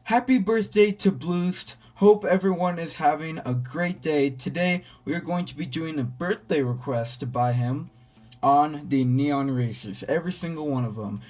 Happy birthday to Bloost. Hope everyone is having a great day. Today we are going to be doing a birthday request by him on the Neon Racers. Every single one of them.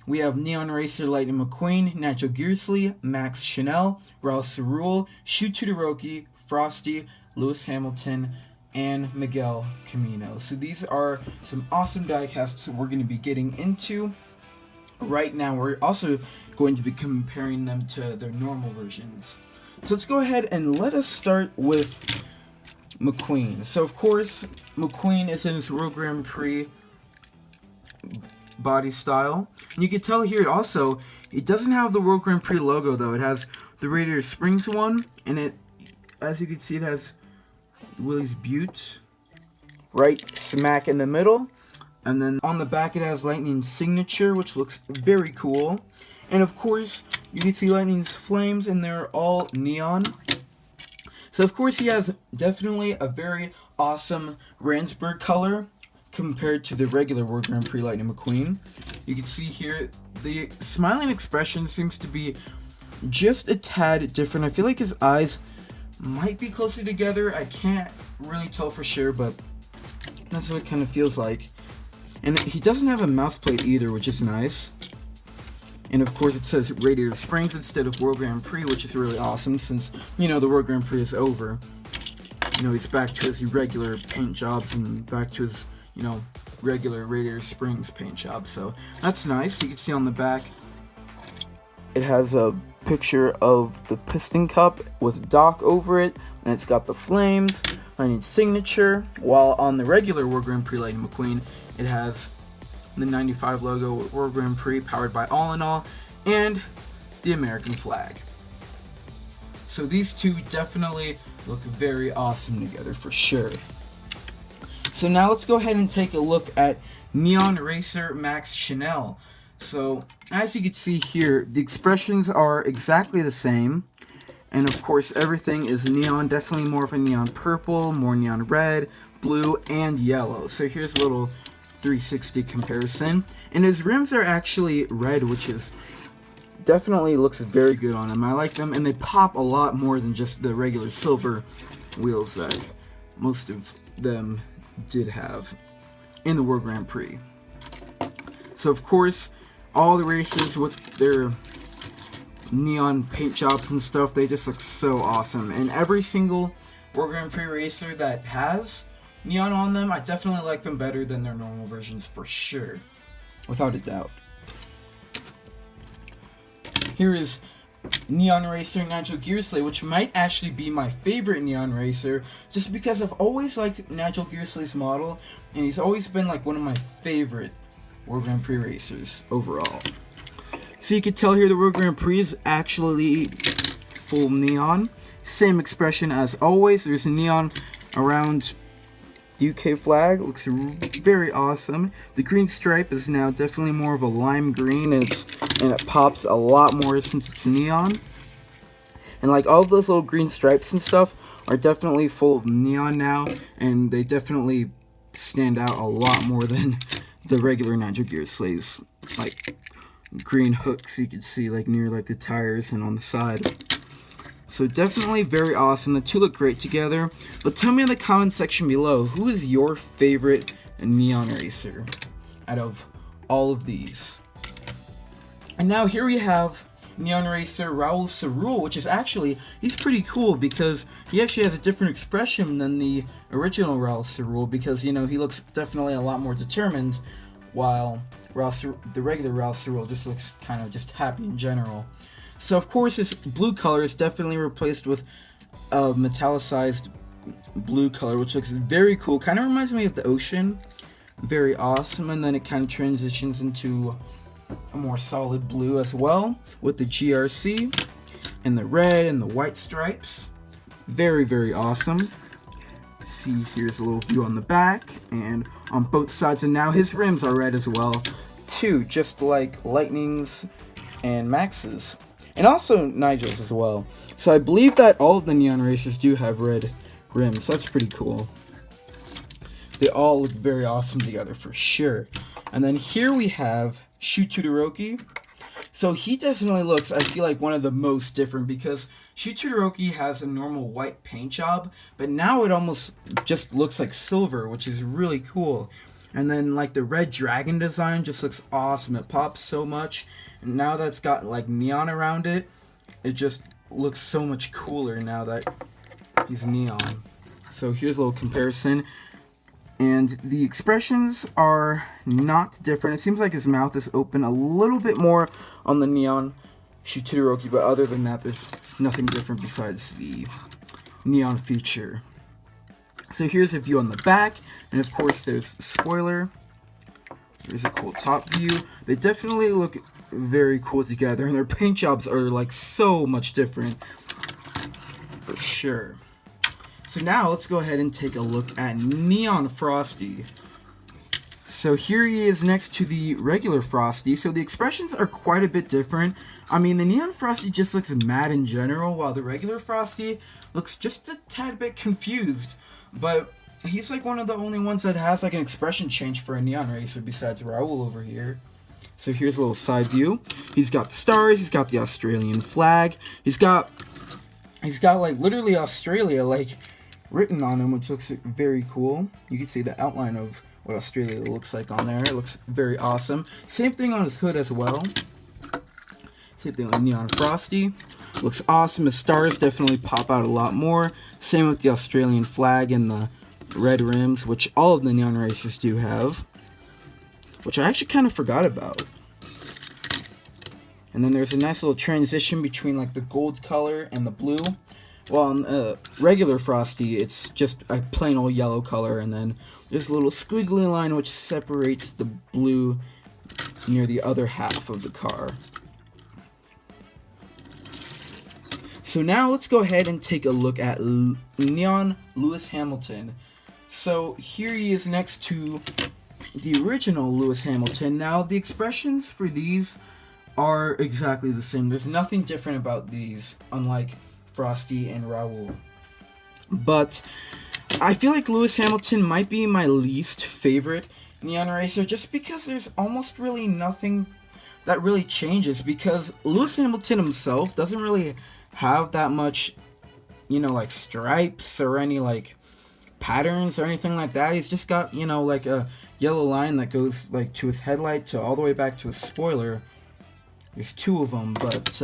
We have Neon Racer Lightning McQueen, Nigel Gearsley, Max Schnell, Raoul ÇaRoule, Shu Todoroki, Frosty, Lewis Hamilton, and Miguel Camino. So these are some awesome diecasts that we're going to be getting into. Right now we're also going to be comparing them to their normal versions. So let's go ahead and let us start with McQueen. So of course McQueen is in his World Grand Prix body style. And you can tell here it doesn't have the World Grand Prix logo though. It has the Radiator Springs one, and it, as you can see, it has Willie's Butte right smack in the middle. And then on the back it has Lightning's signature, which looks very cool. And of course, you can see Lightning's flames, and they're all neon. So of course he has definitely a very awesome Ransburg color compared to the regular World Grand Prix Lightning McQueen. You can see here, the smiling expression seems to be just a tad different. I feel like his eyes might be closer together. I can't really tell for sure, but that's what it kind of feels like. And he doesn't have a mouth plate either, which is nice. And of course it says Radiator Springs instead of World Grand Prix, which is really awesome since, you know, the World Grand Prix is over. You know, he's back to his regular paint jobs and back to his, you know, regular Radiator Springs paint job. So that's nice. You can see on the back it has a picture of the piston cup with Doc over it, and it's got the flames, Lightning's signature, while on the regular World Grand Prix Lightning McQueen it has the 95 logo, World Grand Prix powered by All in All, and the American flag. So these two definitely look very awesome together for sure. So now let's go ahead and take a look at Neon Racer Max Schnell. So as you can see here, the expressions are exactly the same, and of course everything is neon, definitely more of a neon purple, more neon red, blue, and yellow. So here's a little 360 comparison, and his rims are actually red, which is definitely looks very good on him. I like them, and they pop a lot more than just the regular silver wheels that most of them did have in the World Grand Prix. So of course all the racers with their neon paint jobs and stuff, they just look so awesome. And every single World Grand Prix racer that has neon on them, I definitely like them better than their normal versions for sure, without a doubt. Here is Neon Racer Nigel Gearsley, which might actually be my favorite Neon Racer, just because I've always liked Nigel Gearsley's model, and he's always been like one of my favorite World Grand Prix racers overall. So you can tell here the World Grand Prix is actually full neon. Same expression as always. There's neon around the UK flag. Looks very awesome. The green stripe is now definitely more of a lime green, and it pops a lot more since it's neon. And like all of those little green stripes and stuff are definitely full of neon now, and they definitely stand out a lot more than the regular Nigel Gearsley's like green hooks you can see like near like the tires and on the side. So definitely very awesome. The two look great together. But tell me in the comment section below, who is your favorite Neon Racer out of all of these? And now here we have Neon Racer Raoul ÇaRoule, which is actually, he's pretty cool because he actually has a different expression than the original Raoul ÇaRoule, because, you know, he looks definitely a lot more determined, while the regular Raoul ÇaRoule just looks kind of just happy in general. So of course his blue color is definitely replaced with a metallicized blue color, which looks very cool. Kind of reminds me of the ocean. Very awesome. And then it kind of transitions into a more solid blue as well, with the GRC and the red and the white stripes. Very, very awesome. See, here's a little view on the back and on both sides, and now his rims are red as well too, just like Lightning's and Max's, and also Nigel's as well. So I believe that all of the Neon Racers do have red rims. That's pretty cool. They all look very awesome together for sure. And then here we have Shu Todoroki. So he definitely looks, I feel like, one of the most different because Shu Todoroki has a normal white paint job, but now it almost just looks like silver, which is really cool. And then like the red dragon design just looks awesome. It pops so much. And now that's got like neon around it, it just looks so much cooler now that he's neon. So here's a little comparison. And the expressions are not different. It seems like his mouth is open a little bit more on the neon Shu Todoroki, but other than that, there's nothing different besides the neon feature. So here's a view on the back, and of course there's a spoiler. There's a cool top view. They definitely look very cool together, and their paint jobs are like so much different, for sure. So now let's go ahead and take a look at Neon Frosty. So here he is next to the regular Frosty. So the expressions are quite a bit different. I mean, the Neon Frosty just looks mad in general, while the regular Frosty looks just a tad bit confused. But he's like one of the only ones that has like an expression change for a Neon Racer besides Raoul over here. So here's a little side view. He's got the stars, he's got the Australian flag, he's got like literally Australia like written on him, which looks very cool. You can see the outline of what Australia looks like on there. It looks very awesome. Same thing on his hood as well. Same thing on Neon Frosty. Looks awesome. His stars definitely pop out a lot more. Same with the Australian flag and the red rims, which all of the Neon Racers do have, which I actually kind of forgot about. And then there's a nice little transition between like the gold color and the blue. Well, on regular Frosty, it's just a plain old yellow color, and then there's a little squiggly line which separates the blue near the other half of the car. So now let's go ahead and take a look at Neon Lewis Hamilton. So here he is next to the original Lewis Hamilton. Now the expressions for these are exactly the same. There's nothing different about these, unlike Frosty and Raoul. But I feel like Lewis Hamilton might be my least favorite Neon Racer, just because there's almost really nothing that really changes, because Lewis Hamilton himself doesn't really have that much, you know, like stripes or any like patterns or anything like that. He's just got, you know, like a yellow line that goes like to his headlight to all the way back to his spoiler. There's two of them, but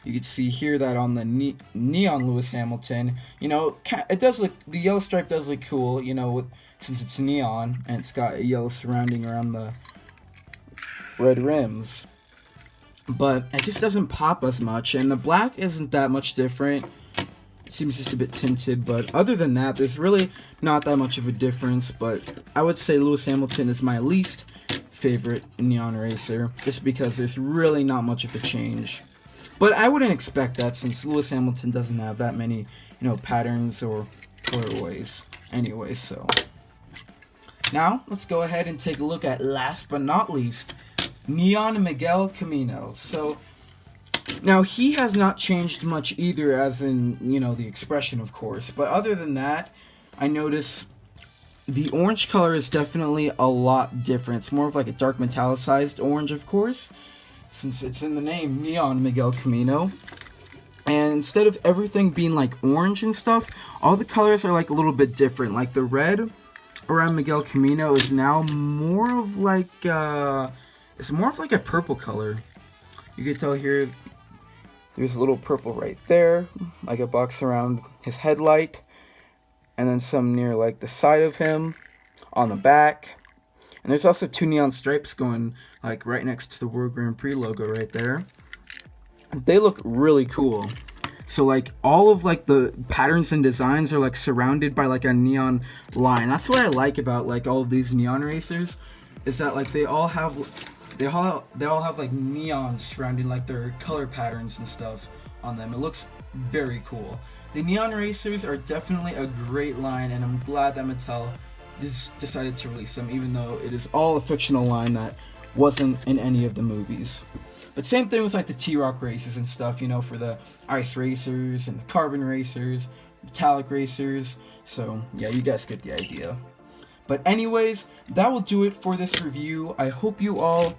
you can see here that on the Neon Lewis Hamilton, you know, it does look, the yellow stripe does look cool, you know, since it's neon and it's got a yellow surrounding around the red rims. But it just doesn't pop as much, and the black isn't that much different. It seems just a bit tinted, but other than that, there's really not that much of a difference. But I would say Lewis Hamilton is my least favorite Neon Racer, just because there's really not much of a change. But I wouldn't expect that, since Lewis Hamilton doesn't have that many, you know, patterns or colorways anyway. So now let's go ahead and take a look at, last but not least, Neon Miguel Camino. So now he has not changed much either, as in, you know, the expression of course, but other than that, I notice the orange color is definitely a lot different. It's more of like a dark metallicized orange, of course, since it's in the name, Neon Miguel Camino. And instead of everything being like orange and stuff, all the colors are like a little bit different. Like the red around Miguel Camino is now more of like it's more of like a purple color. You can tell here there's a little purple right there, like a box around his headlight, and then some near like the side of him on the back. And there's also two neon stripes going like right next to the World Grand Prix logo right there. They look really cool. So like all of like the patterns and designs are like surrounded by like a neon line. That's what I like about like all of these Neon Racers, is that like they all have like neon surrounding like their color patterns and stuff on them. It looks very cool. The Neon Racers are definitely a great line, and I'm glad that Mattel decided to release them, even though it is all a fictional line that wasn't in any of the movies. But same thing with like the T-ROC races and stuff, you know, for the ice racers and the carbon racers, metallic racers. So yeah, you guys get the idea. But anyways, that will do it for this review. I hope you all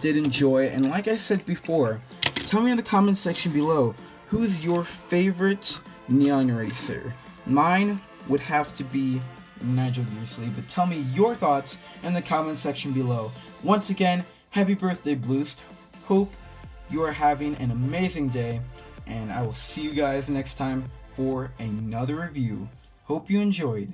did enjoy. And like I said before, tell me in the comment section below, who is your favorite neon racer? Mine would have to be Nigel Gearsley, but tell me your thoughts in the comment section below. Once again, happy birthday, Bloost. Hope you are having an amazing day, and I will see you guys next time for another review. Hope you enjoyed.